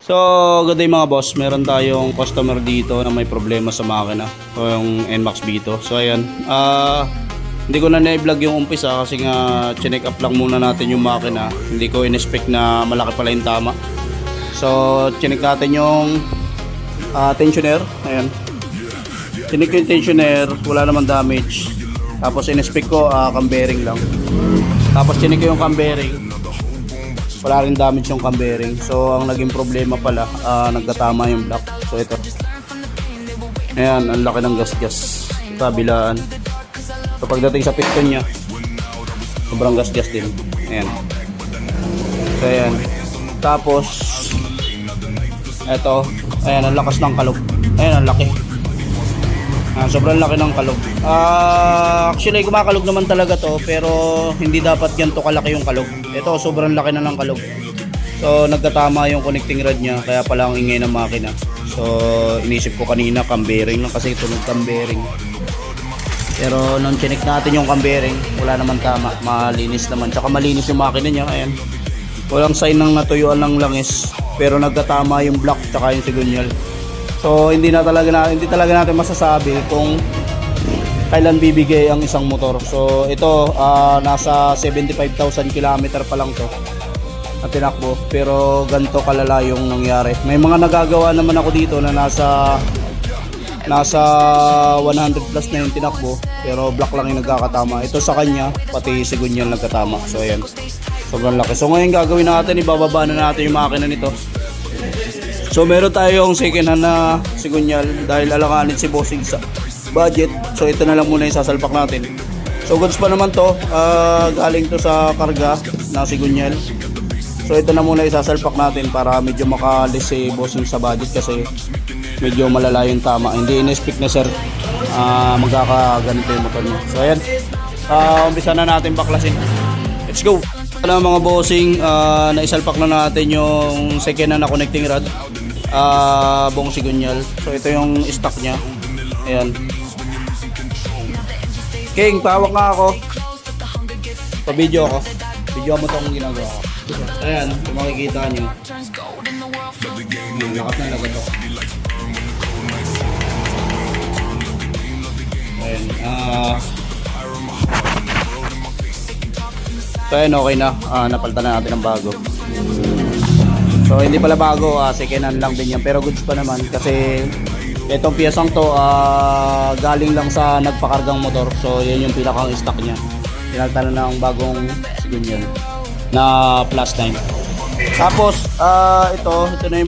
So, good day mga boss. Meron tayong customer dito na may problema sa makina. So, yung NMAX Vito. So, ayan. Hindi ko na na-vlog yung umpisa kasi nga chinek up lang muna natin yung makina. Hindi ko in-expect na malaki pala yung tama. So, chinek natin yung tensioner. Ayan. Chinek yung tensioner. Wala naman damage. Tapos in-expect ko cam bearing lang. Tapos chinek ko yung cam bearing. Wala rin damage yung cam bearing. So ang naging problema pala, nagkatama yung block. So ito. Ayan, ang laki ng gas-gas. Kabilaan. So pagdating sa piston nya, sobrang gas-gas din. Ayan. So ayan. Tapos ito, ayan, ang lakas ng kalog. Ayan, ang laki. Sobrang laki ng kalog. Actually kumakalog naman talaga to, pero hindi dapat ganito kalaki yung kalog. Ito sobrang laki na ng kalog. So nagkatama yung connecting rod nya, kaya pala ang ingay ng makina. So inisip ko kanina cam bearing lang kasi tunog cam bearing. Pero nung chinek natin yung cam bearing, wala naman tama. Malinis naman, tsaka malinis yung makina nya. Ayan. Walang sign ng natuyuan ng langis, pero nagkatama yung block tsaka yung sigunyal. So hindi talaga natin masasabi kung kailan bibigay ang isang motor. So ito nasa 75,000 km pa lang to na tinakbo, pero ganito kalala yung nangyari. May mga nagagawa naman ako dito na nasa 100 plus na yung tinakbo, pero black lang yung nagkakatama. Ito sa kanya pati sigunyal nagkatama. So ayan, sobrang laki. So ngayon gagawin natin, ibababa na natin yung makina nito. So meron tayong second hand na sigunyal dahil alanganin si bossing sa budget. So ito na lang muna yung sasalpak natin. So goods pa naman to, galing to sa karga na sigunyal. So ito na muna yung sasalpak natin para medyo makalis si bossing sa budget kasi medyo malala yung tama. Hindi in-expect na sir magkakaganito yung motor niya. So ayan, umpisa na natin baklasin. Let's go! Ano mga bossing, naisalpak na natin yung second hand na connecting rod, buong sigunyal. So ito yung stock nya. Ayan. King, pahawak nga ako. Pa-video ako. Video mo itong ginagawa ko. Ayan, kung makikita nyo. Lakas na lagat ako. Ayan. So ayan, okay na. Napalitan na natin ng bago. So hindi pala bago, second hand lang din yan, pero goods pa naman kasi itong piyesang to galing lang sa nagpakargang motor. So yan yung pinakang stock nya. Pinalitan na ng bagong sigunyal na plus 9. Tapos ito na yung